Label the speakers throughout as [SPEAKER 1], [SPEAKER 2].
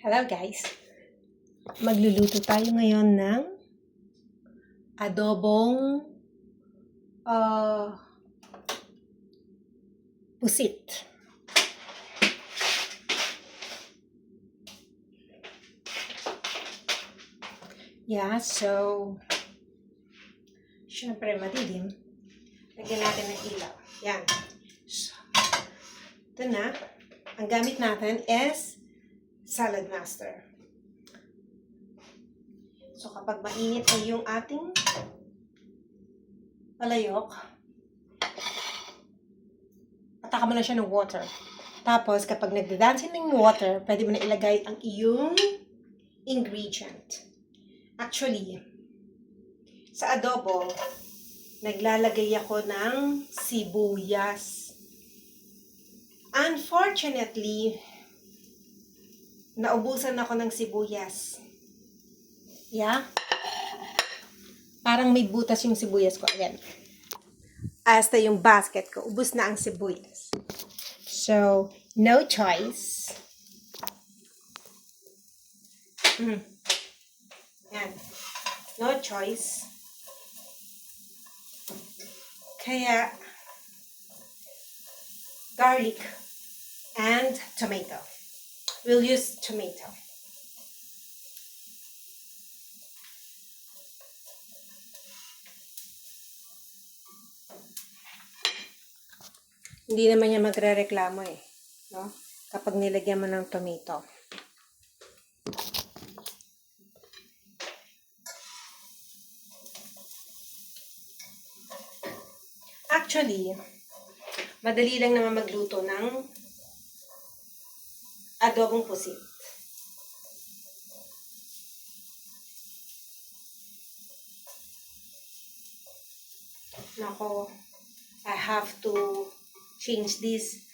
[SPEAKER 1] Hello guys! Magluluto tayo ngayon ng adobong pusit. Yeah, so syempre madilim. Lagyan natin ng ilaw. Yan. So, ito na. Ang gamit natin is Salad Master. So kapag mainit ay yung ating palayok, ataka mo na siya ng water. Tapos kapag nagdadansin ng water, pwede mo na ilagay ang iyong ingredient. Actually, sa adobo, naglalagay ako ng sibuyas. Unfortunately, naubusan ako ng sibuyas. Yeah? Parang may butas yung sibuyas ko. Ayan. Hasta yung basket ko, ubus na ang sibuyas. So, no choice. Yan. No choice. Kaya, garlic and tomato. We'll use tomato. Hindi naman niya magre-reklamo eh. No? Kapag nilagyan mo ng tomato. Actually, madali lang naman magluto ng adobong pusit. Nako, I have to change this.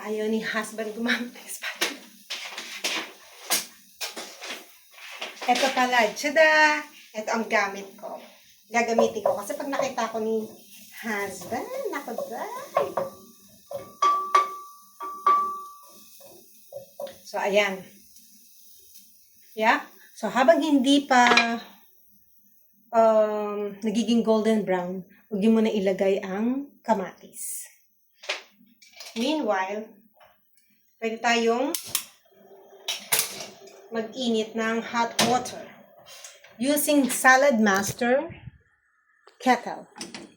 [SPEAKER 1] Ayaw ni husband gumamit ng spatula. Ito pala, tada! Ito ang gamit ko. Gagamitin ko. Kasi pag nakita ko ni husband, nako dahil. So, ayan. Yeah? So, habang hindi pa nagiging golden brown, huwag mo na ilagay ang kamatis. Meanwhile, pwede tayong mag-init ng hot water using Salad Master kettle.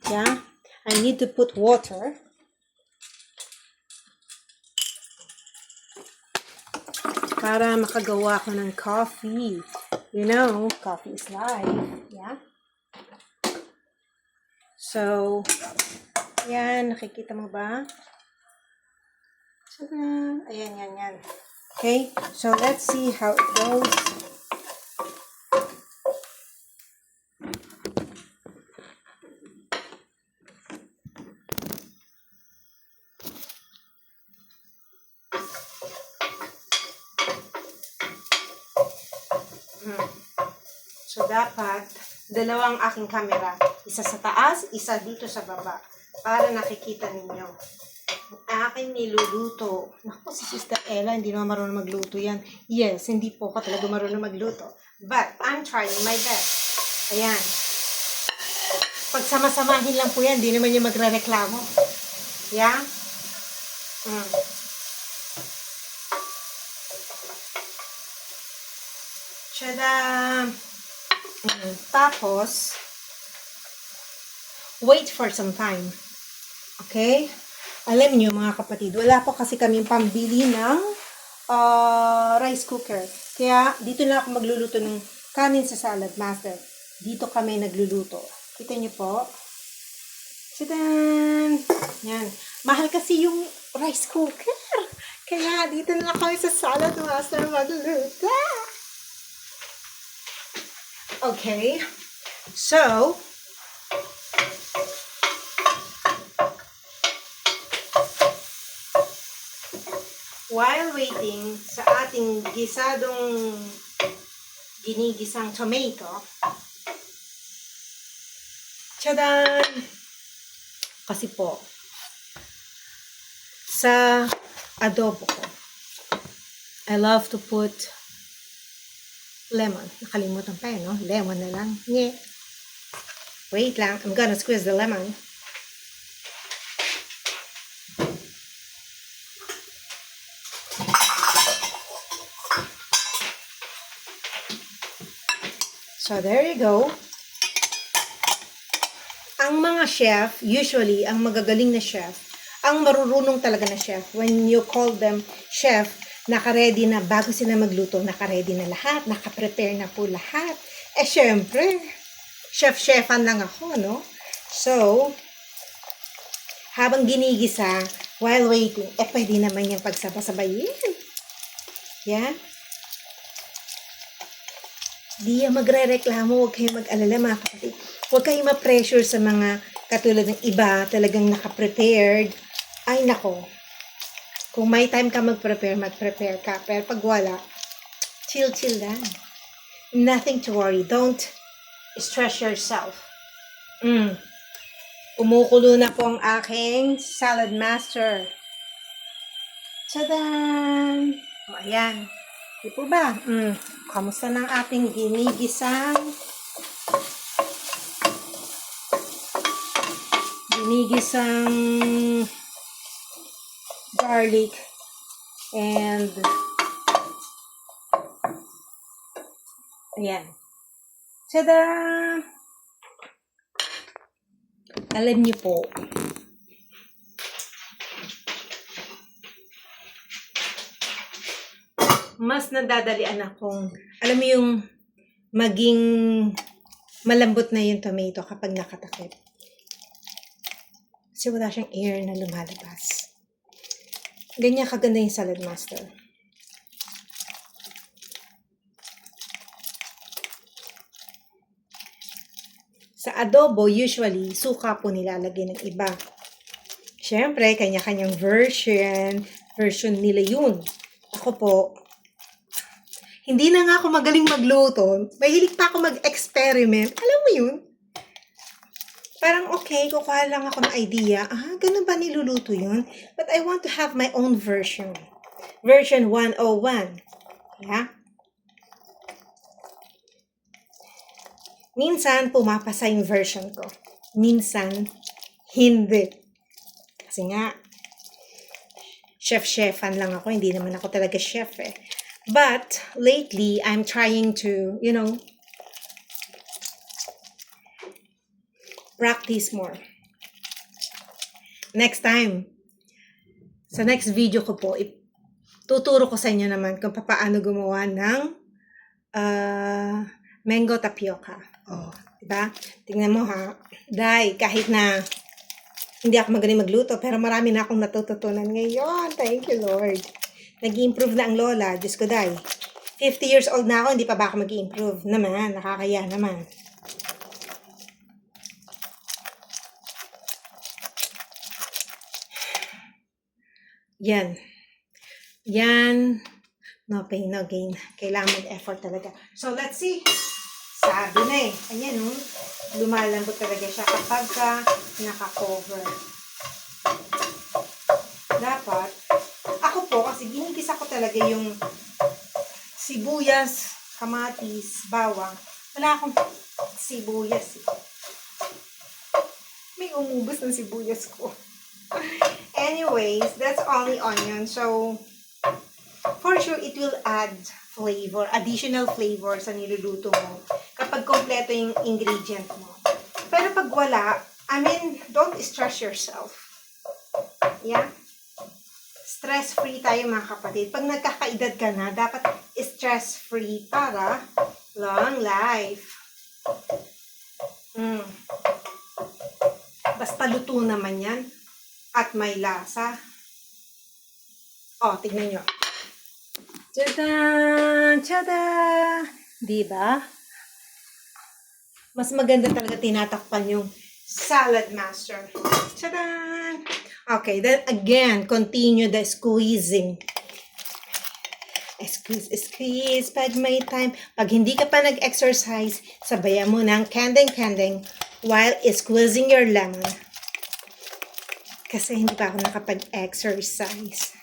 [SPEAKER 1] Yeah? I need to put water. Para makagawa ko ng coffee. You know, coffee is life. Yeah? So, yan. Nakikita mo ba? Ayan, yan. Okay? So, let's see how it goes. So, dapat, dalawang aking camera. Isa sa taas, isa dito sa baba. Para nakikita ninyo. Ang aking niluluto. Naku, si Sister Ella, hindi naman marunong magluto yan. Yes, hindi po ako talaga marunong magluto. But, I'm trying my best. Ayan. Pagsama-samahin lang po yan, hindi naman niya magre-reklamo. Yeah? Tada! Tapos, wait for some time. Okay? Alam niyo mga kapatid, wala po kasi kaming pambili ng rice cooker. Kaya, dito na ako magluluto ng kanin sa Salad Master. Dito kami nagluluto. Kita niyo po? Tadan! Yan. Mahal kasi yung rice cooker. Kaya, dito na kami sa Salad Master magluluto. Okay. So, while waiting sa ating ginigisang tomato, tsadan! Kasi po, sa adobo ko, I love to put lemon. Nakalimutan pa no? Lemon na lang. Yeah. Wait lang. I'm gonna squeeze the lemon. So, there you go. Ang mga chef, usually, ang magagaling na chef, ang marurunong talaga na chef, when you call them chef, naka-ready na, bago sila magluto, naka-ready na lahat, naka-prepare na po lahat. Eh, syempre, chef-chefan lang ako, no? So, habang ginigisa, while waiting, pwede naman yung pagsabay-sabayin. Yan. Di magre-reklamo, huwag kayong mag-alala mga kapatid. Huwag kayong ma-pressure sa mga katulad ng iba, talagang naka-prepared. Ay nako, kung may time ka mag-prepare ka. Pero pag wala, chill lang. Nothing to worry. Don't stress yourself. Kumukulo na po ang aking salad master. Tadaan! O, ayan. Di po ba? Kamusta ng ating ginigisang garlic and ayan. Tada! Alam niyo po, mas nadadalian akong, alam mo yung maging malambot na yung tomato kapag nakatakip. Kasi wala siyang air na lumalabas. Ganyan kaganda yung salad master. Sa adobo, usually, suka po nilalagay ng iba. Siyempre, kanya-kanyang version nila yun. Ako po, hindi na nga ako magaling magluto. Mahilig pa ako mag-experiment. Alam mo yun? Parang okay, kukuha lang ako ng idea. Ganun ba niluluto yun? But I want to have my own version. Version 101. Yeah? Minsan, pumapasa yung version ko. Minsan, hindi. Kasi nga, chef-chefan lang ako. Hindi naman ako talaga chef eh. But, lately, I'm trying to, practice more. Next time, sa next video ko po, tuturo ko sa inyo naman kung paano gumawa ng mango tapioca. Diba? Tingnan mo ha. Dahil kahit na hindi ako magaling magluto, pero marami na akong natututunan ngayon. Thank you, Lord. Nag-i-improve na ang lola. Diyos ko, Day. 50 years old na ako, hindi pa ba ako mag-i-improve? Naman, nakakaya naman. Yan. No pain, no gain. Kailangan mag-effort talaga. So, let's see. Sabi na eh. Ayan, lumalambot talaga siya kapag naka-cover. Dapat, ako po, kasi ginigisa ko talaga yung sibuyas, kamatis, bawang. Wala akong sibuyas eh. May umubos ng sibuyas ko. Anyways, that's only onion. So, for sure, it will add flavor, additional flavor sa niluluto mo kapag kompleto yung ingredient mo. Pero pag wala, don't stress yourself. Yeah? Stress-free tayo mga kapatid. Pag nagkakaedad ka na, dapat stress-free para long life. Basta luto naman yan. At may lasa. Tignan nyo. Tadaan! Tada! Diba? Mas maganda talaga tinatakpan yung salad master. Tadaan! Okay, then again, continue the squeezing. Squeeze pag may time. Pag hindi ka pa nag-exercise, sabayan mo ng kandeng while squeezing your lemon. Kasi hindi pa ako nakapag-exercise.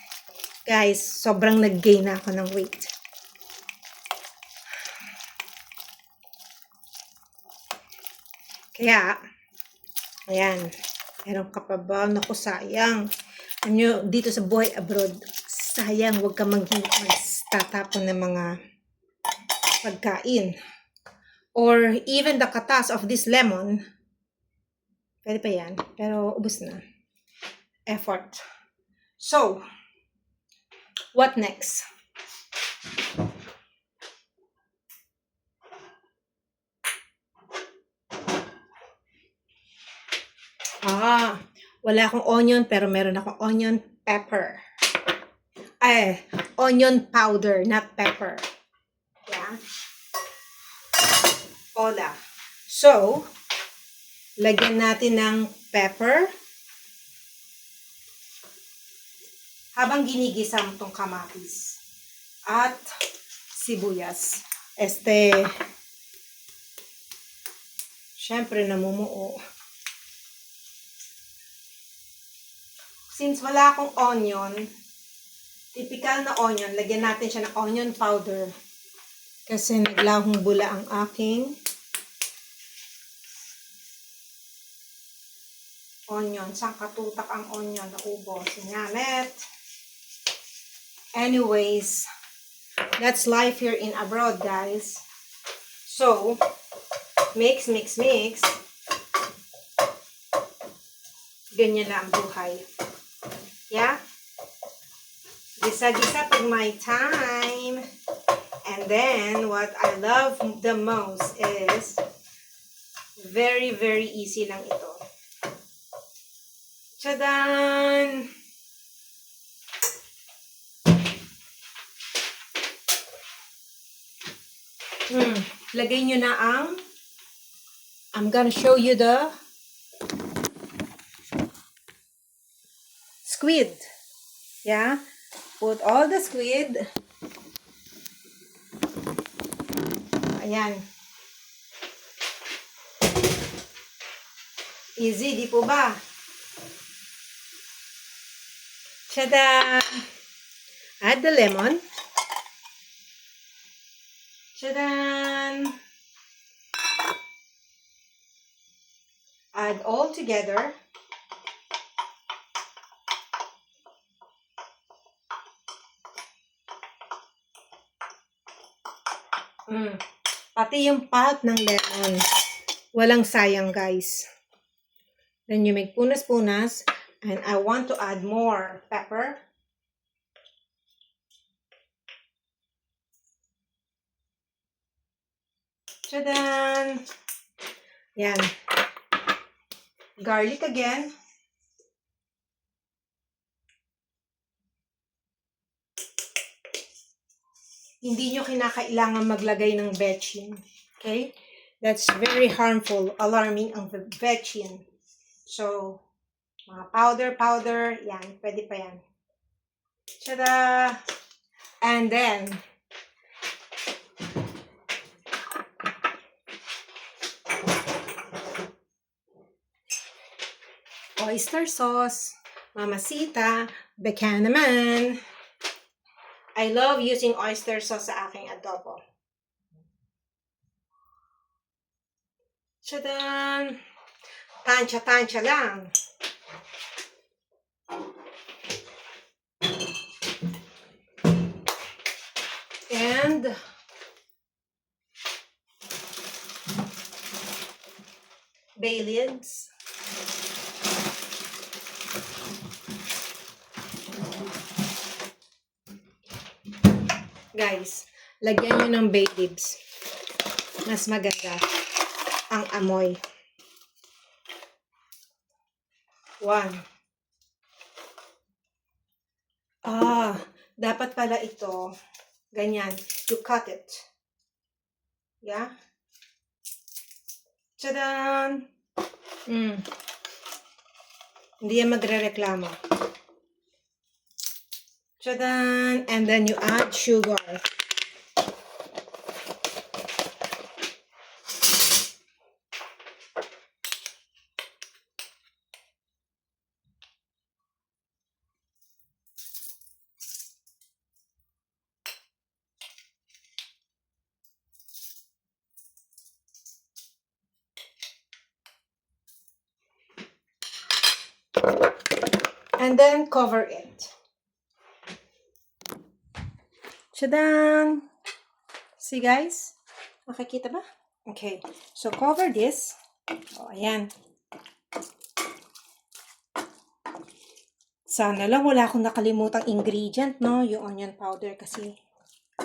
[SPEAKER 1] Guys, sobrang nag-gain na ako ng weight. Kaya, ayan. Meron ka pa ba? Naku, sayang. Ano, dito sa buhay abroad, sayang, huwag ka magtatapon ng mga pagkain. Or even the katas of this lemon, pwede pa yan, pero ubos na. Effort. So, what next? Wala akong onion, pero meron akong onion pepper. Onion powder, not pepper. Yeah. Ola. So, lagyan natin ng pepper. Habang ginigisa mo tong kamatis. At sibuyas. Syempre namumuo. Since wala akong onion, typical na onion, lagyan natin siya ng onion powder. Kasi naglahong bula ang aking onion. Saan katutak ang onion? Naubos. Sinyamet. Anyways, that's life here in abroad, guys. So, mix. Ganyan lang ang buhay. Yeah? Gisa-gisa pag may time. And then, what I love the most is very, very easy lang ito. Tadaan! Lagay nyo na ang I'm gonna show you the squid. Yeah? Put all the squid. Ayan. Easy, di po ba? Tada! Add the lemon. Tadan! Add all together. Pati yung pulp ng lemon. Walang sayang, guys. Then you make punas-punas. And I want to add more pepper. Tadan! Yan. Garlic again. Hindi nyo kinakailangan maglagay ng betchin. Okay? That's very harmful, alarming ang betchin. So, mga powder, yan. Pwede pa yan. Tada! And then, oyster sauce, mamacita, baka naman. I love using oyster sauce sa aking adobo. Tadaan! Tansya lang. And bay lids. Guys, lagyan nyo ng bay leaves. Mas maganda ang amoy. 1. Dapat pala ito, ganyan. You cut it. Yeah? Tadaan! Hindi yan magre-reklamo. Tadaan! And then you add sugar. And then cover it. Shadan! See guys? Makikita ba? Okay. So cover this. O, ayan. Sana lang wala akong nakalimutang ingredient, no? Yung onion powder kasi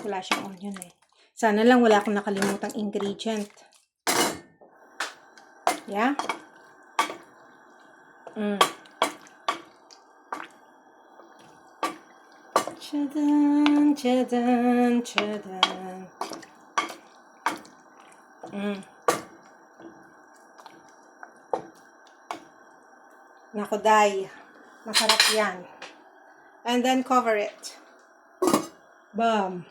[SPEAKER 1] wala siyang onion eh. Sana lang wala akong nakalimutang ingredient. Yeah? Chadan, chadan, chadan. Naku, day. Masarap yan. And then cover it. Bam.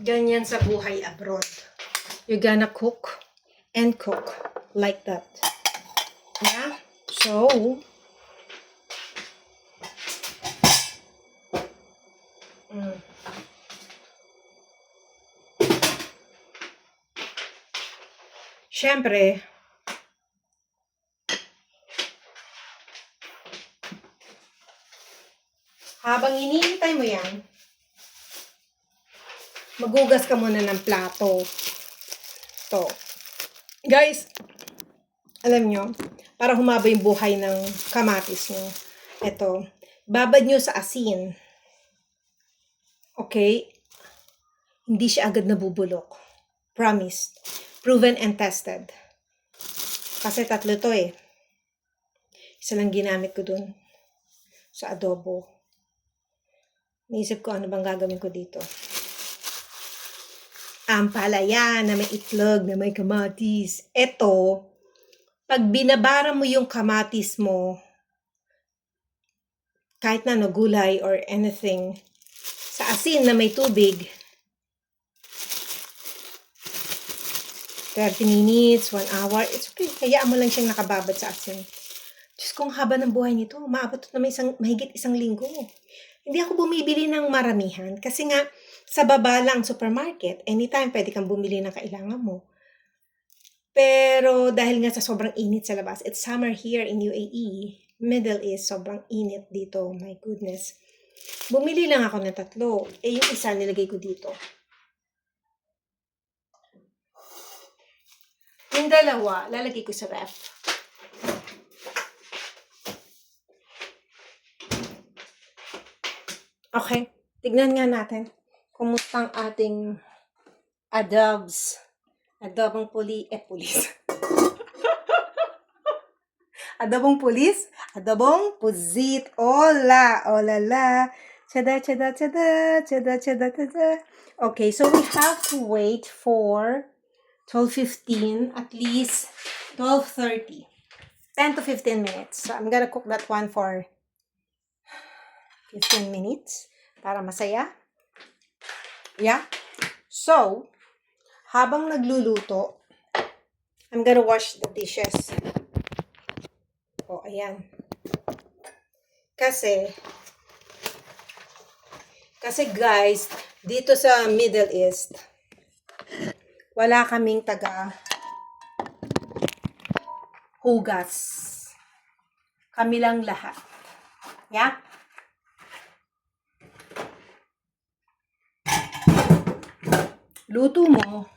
[SPEAKER 1] Ganyan sa buhay abroad. You're gonna cook and cook like that. Yeah? So, syempre, habang hinihintay mo yan, magugas ka muna ng plato. To. Guys, alam nyo, para humaba yung buhay ng kamatis nyo, ito, babad nyo sa asin. Okay? Hindi siya agad nabubulok. Promise. Proven and tested. Kasi 3 to eh. Isa lang ginamit ko dun sa adobo. Naisip ko ano bang gagawin ko dito. Ampalaya na may itlog, na may kamatis. Ito, pag binabara mo yung kamatis mo, kahit na no gulay or anything, sa asin na may tubig, 30 minutes, 1 hour, it's okay. Hayaan mo lang siyang nakababad sa asin. Diyos kong haba ng buhay nito, maabot na mahigit 1 linggo. Hindi ako bumibili ng maramihan kasi nga sa baba lang supermarket, anytime pwede kang bumili ng kailangan mo. Pero dahil nga sa sobrang init sa labas, it's summer here in UAE, Middle East, sobrang init dito, my goodness. Bumili lang ako ng 3, yung isa nilagay ko dito. Yung 2, lalagay ko sa ref. Okay, tignan nga natin kumusta ang ating adobs. Adobong pulis. Adobong pulis? Adobong puzit. Hola, olala. Chada, chada, chada, chada, chada, chada. Okay, so we have to wait for 12:15, at least 12:30. 10 to 15 minutes. So I'm gonna cook that one for 15 minutes para masaya. Yeah? So, habang nagluluto, I'm gonna wash the dishes. Oh, ayan. Kasi guys, dito sa Middle East, wala kaming hugas. Kami lang lahat. Yeah? Luto mo,